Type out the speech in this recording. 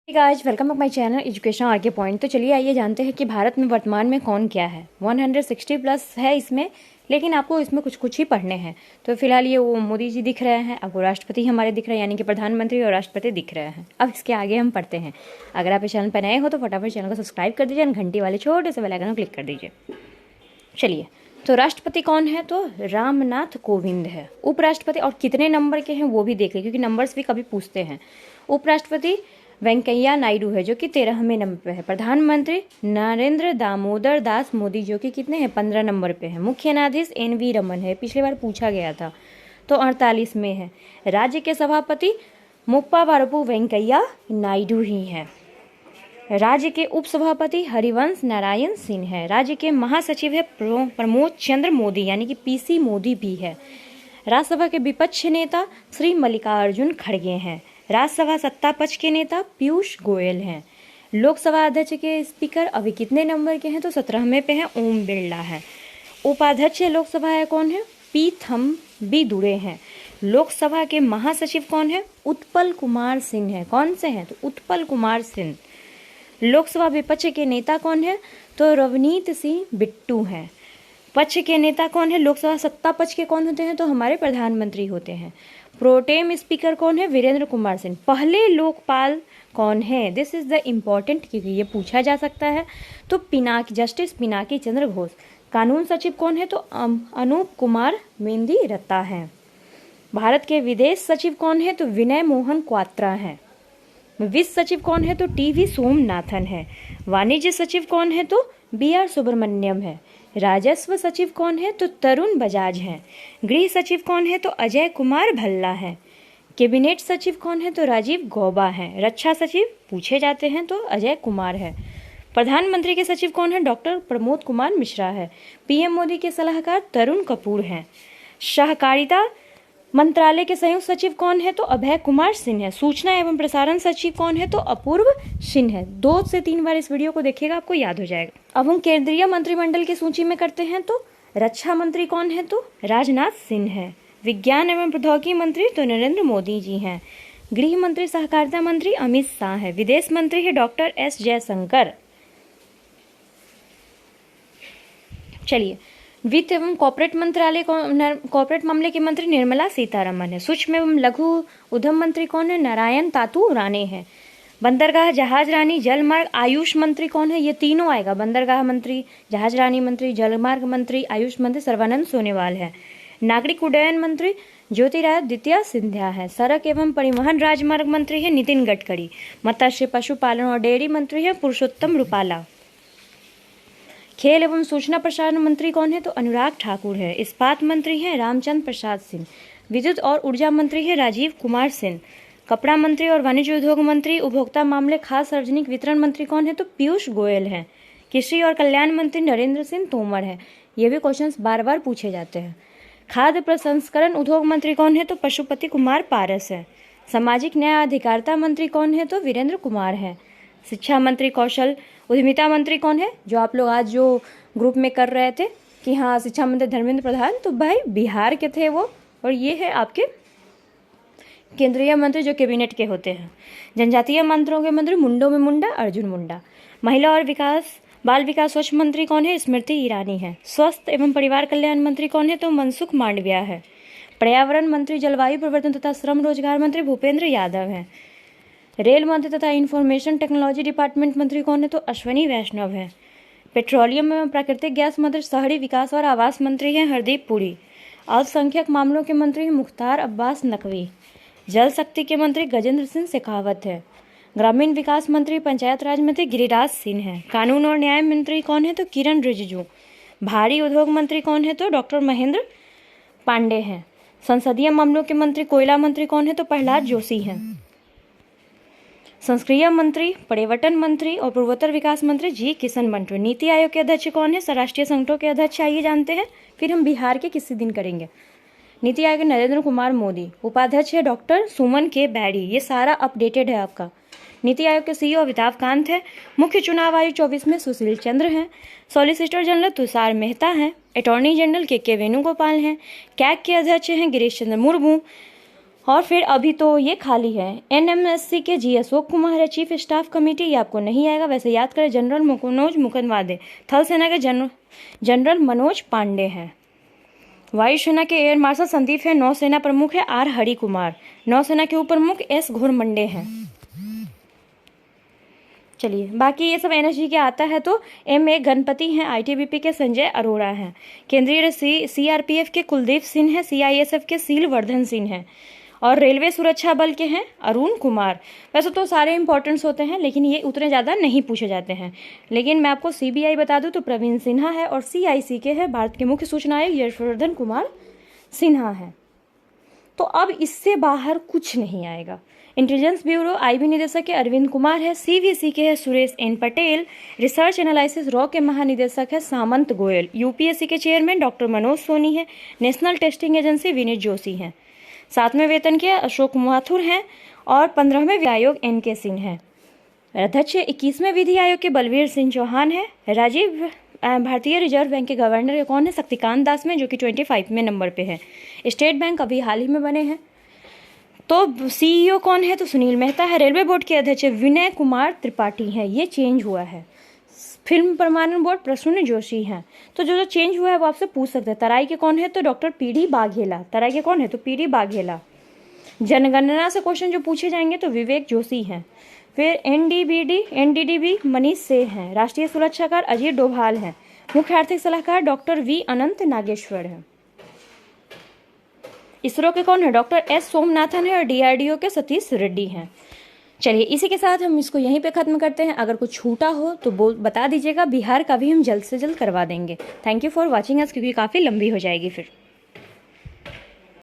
Guys welcome back my channel education R K point. तो चलिए आइए जानते हैं कि भारत में वर्तमान में कौन क्या है। 160 प्लस है इसमें, लेकिन आपको इसमें कुछ कुछ ही पढ़ने हैं। तो फिलहाल ये वो मोदी जी दिख रहे हैं, आपको राष्ट्रपति हमारे दिख रहे हैं, यानी कि प्रधानमंत्री और राष्ट्रपति दिख रहे हैं। अब इसके आगे हम पढ़ते हैं। अगर आप इस चैनल पर नए हो तो फटाफट चैनल को सब्सक्राइब कर दीजिए और घंटी वाले छोटे से बेल आइकन को क्लिक कर दीजिए। चलिए, तो राष्ट्रपति कौन है? तो रामनाथ कोविंद है। उपराष्ट्रपति और कितने नंबर के हैं वो भी देख लें, क्योंकि नंबर्स भी कभी पूछते हैं। उपराष्ट्रपति वेंकैया नायडू है, जो कि 13वें नंबर पे है। प्रधानमंत्री नरेंद्र दामोदर दास मोदी, जो कि कितने हैं? 15 नंबर पे है। मुख्य न्यायाधीश NV रमन है, पिछली बार पूछा गया था, तो 48 में है। राज्य के सभापति मुप्पा वारपू वेंकैया नायडू ही हैं। राज्य के उपसभापति हरिवंश नारायण सिंह है। राज्य के महासचिव है प्रमोद चंद्र मोदी, यानी कि PC मोदी भी है। राज्यसभा के विपक्ष नेता श्री मल्लिकार्जुन खड़गे हैं। राज्यसभा सत्ता पक्ष के नेता पीयूष गोयल हैं। लोकसभा अध्यक्ष के स्पीकर अभी कितने नंबर के हैं? तो 17वें पे हैं, ओम बिरला है। उपाध्यक्ष लोकसभा है कौन है? पी थम्बी दुरे हैं। लोकसभा के महासचिव कौन है? उत्पल कुमार सिंह है। कौन से हैं? तो उत्पल कुमार सिंह। लोकसभा विपक्ष के नेता कौन है? तो रवनीत सिंह बिट्टू हैं। पक्ष के नेता कौन है? लोकसभा सत्ता पक्ष के कौन होते हैं? तो हमारे प्रधानमंत्री होते हैं। प्रोटेम स्पीकर कौन है? वीरेंद्र कुमार सिंह। पहले लोकपाल कौन है? दिस इज द इम्पोर्टेंट, क्योंकि ये पूछा जा सकता है। तो जस्टिस पिनाकी चंद्र घोष। कानून सचिव कौन है? तो अनूप कुमार मेहंदी रत्ता है। भारत के विदेश सचिव कौन है? तो विनय मोहन क्वात्रा है। वित्त सचिव कौन है? तो TV सोमनाथन है। वाणिज्य सचिव कौन है? तो BR सुब्रमण्यम है। राजस्व सचिव कौन है? तो तरुण बजाज हैं। गृह सचिव कौन है? तो अजय कुमार भल्ला है। कैबिनेट सचिव कौन है? तो राजीव गौबा है। रक्षा सचिव पूछे जाते हैं तो अजय कुमार है। प्रधानमंत्री के सचिव कौन है? डॉक्टर प्रमोद कुमार मिश्रा है। PM मोदी के सलाहकार तरुण कपूर हैं। सहकारिता मंत्रालय के संयुक्त सचिव कौन है? तो अभय कुमार सिंह है। सूचना एवं प्रसारण सचिव कौन है? तो अपूर्व सिंह है। 2 से 3 बार इस वीडियो को देखिएगा, आपको याद हो जाएगा। अब हम केंद्रीय मंत्रिमंडल की सूची में करते हैं। तो रक्षा मंत्री कौन है? तो राजनाथ सिंह है। विज्ञान एवं प्रौद्योगिकी मंत्री तो नरेंद्र मोदी जी हैं। गृह मंत्री सहकारिता मंत्री अमित शाह है। विदेश मंत्री है डॉक्टर S जयशंकर। चलिए, वित्त एवं कॉर्पोरेट मंत्रालय कॉर्पोरेट मामले की मंत्री निर्मला सीतारमन है। सूक्ष्म एवं लघु उद्यम मंत्री कौन है? नारायण तातू राणे हैं। बंदरगाह, जहाज रानी, जलमार्ग, आयुष मंत्री कौन है? ये तीनों आएगा। बंदरगाह मंत्री, जहाज रानी मंत्री, जलमार्ग मंत्री, आयुष मंत्री सर्बानंद सोनोवाल है। नागरिक उड्डयन मंत्री ज्योतिरादित्य सिंधिया है। सड़क एवं परिवहन राजमार्ग मंत्री है नितिन गडकरी। मत्स्य पशुपालन और डेयरी मंत्री है पुरुषोत्तम रूपाला। खेल एवं सूचना प्रसारण मंत्री कौन है? तो अनुराग ठाकुर है। इस्पात मंत्री हैं रामचंद्र प्रसाद सिंह। विद्युत और ऊर्जा मंत्री है राजीव कुमार सिंह। कपड़ा मंत्री और वाणिज्य उद्योग मंत्री, उपभोक्ता मामले, खास सार्वजनिक वितरण मंत्री कौन है? तो पीयूष गोयल हैं। कृषि और कल्याण मंत्री नरेंद्र सिंह तोमर है। ये भी क्वेश्चंस बार बार पूछे जाते हैं। खाद्य प्रसंस्करण उद्योग मंत्री कौन है? तो पशुपति कुमार पारस है। सामाजिक न्याय अधिकारिता मंत्री कौन है? तो वीरेंद्र कुमार है। शिक्षा मंत्री, कौशल उद्यमिता मंत्री कौन है? जो आप लोग आज जो ग्रुप में कर रहे थे कि हाँ शिक्षा मंत्री धर्मेंद्र प्रधान, तो भाई बिहार के थे वो। और ये है आपके केंद्रीय मंत्री जो कैबिनेट के होते हैं। जनजातीय मंत्रियों के मंत्री मुंडो में मुंडा अर्जुन मुंडा। महिला और बाल विकास स्वच्छ मंत्री कौन है? स्मृति ईरानी है। स्वास्थ्य एवं परिवार कल्याण मंत्री कौन है? तो मनसुख मांडविया है। पर्यावरण मंत्री, जलवायु परिवर्तन तथा श्रम रोजगार मंत्री भूपेंद्र यादव है। रेल मंत्री तथा इंफॉर्मेशन टेक्नोलॉजी डिपार्टमेंट मंत्री कौन है? तो अश्वनी वैष्णव है। पेट्रोलियम एवं प्राकृतिक गैस मंत्री, शहरी विकास और आवास मंत्री हैं हरदीप पुरी। अल्पसंख्यक मामलों के मंत्री हैं मुख्तार अब्बास नकवी। जल शक्ति के मंत्री गजेंद्र सिंह शेखावत है। ग्रामीण विकास मंत्री, पंचायत राज मंत्री गिरिराज सिंह है। कानून और न्याय मंत्री कौन है? तो किरण रिजिजू। भारी उद्योग मंत्री कौन है? तो डॉक्टर महेंद्र पांडे हैं। संसदीय मामलों के मंत्री, कोयला मंत्री कौन है? तो प्रहलाद जोशी हैं। संसदीय मंत्री, पर्यटन मंत्री और पूर्वोत्तर विकास मंत्री G किशन मंत्री। नीति आयोग के अध्यक्ष कौन है? राष्ट्रीय संगठनों के अध्यक्ष आइए जानते हैं, फिर हम बिहार के किसी दिन करेंगे। नीति आयोग नरेंद्र कुमार मोदी। उपाध्यक्ष है डॉक्टर सुमन के बैरी। ये सारा अपडेटेड है आपका। नीति आयोग के CEO अमिताभ कांत है। मुख्य चुनाव आयुक्त 24 में सुशील चंद्र हैं। सॉलिसिटर जनरल तुषार मेहता हैं। अटॉर्नी जनरल के वेणुगोपाल हैं। कैग के अध्यक्ष हैं गिरीश चंद्र मुर्मू। और फिर अभी तो ये खाली है। NMSC के जी अशोक कुमार है चीफ स्टाफ कमेटी, ये आपको नहीं आएगा, वैसे याद करें। जनरल मनोज मुकुंदवाडे, थल सेना के जनरल मनोज पांडे हैं। वायुसेना के एयर मार्शल संदीप है। नौसेना प्रमुख है R हरि कुमार। नौसेना के उप प्रमुख S घोरमंडे हैं। चलिए, बाकी ये सब एनएसजी के आता है तो MA गणपति हैं। ITBP के संजय अरोड़ा हैं। केंद्रीय CRPF के कुलदीप सिंह हैं। CISF के सीलवर्धन सिंह हैं। और रेलवे सुरक्षा बल के हैं अरुण कुमार। वैसे तो सारे इंपॉर्टेंट्स होते हैं, लेकिन ये उतने ज़्यादा नहीं पूछे जाते हैं। लेकिन मैं आपको CBI बता दूं तो प्रवीण सिन्हा है। और CIC के है भारत के मुख्य सूचना आयुक्त यशवर्धन कुमार सिन्हा है। तो अब इससे बाहर कुछ नहीं आएगा। इंटेलिजेंस ब्यूरो IB निदेशक के अरविंद कुमार है। CVC के है Suresh N Patel. Research analysis raw के महानिदेशक है सामंत गोयल। UPSC के चेयरमैन डॉक्टर मनोज सोनी है। National testing agency Vineet Joshi हैं। 7वें वेतन के अशोक माथुर हैं। और 15वें विधि आयोग NK सिंह हैं। अध्यक्ष 21वें विधि आयोग के बलवीर सिंह चौहान है। राजीव भारतीय रिजर्व बैंक के गवर्नर कौन है? शक्तिकांत दास में, जो कि 25वें नंबर पे है। स्टेट बैंक अभी हाल ही में बने हैं। तो CEO कौन है? तो सुनील मेहता है। रेलवे बोर्ड के अध्यक्ष विनय कुमार त्रिपाठी हैं, ये चेंज हुआ है। फिल्म प्रमाणन बोर्ड प्रसून जोशी हैं। तो जो चेंज हुआ है वो आपसे पूछ सकते हैं। तराई के कौन है? तो डॉक्टर PD बाघेला। तराई के कौन है? तो PD बाघेला। जनगणना से क्वेश्चन जो पूछे जाएंगे तो विवेक जोशी हैं। फिर NDDB मनीष से हैं। राष्ट्रीय सुरक्षाकार अजीत डोभाल हैं। मुख्य आर्थिक सलाहकार डॉक्टर V अनंत नागेश्वर हैं। इसरो के कौन है? डॉक्टर S सोमनाथन है। और DRDO के सतीश रेड्डी हैं। चलिए, इसी के साथ हम इसको यहीं पे ख़त्म करते हैं। अगर कुछ छूटा हो तो बता दीजिएगा। बिहार का भी हम जल्द से जल्द करवा देंगे। Thank you for watching us, क्योंकि काफ़ी लंबी हो जाएगी फिर।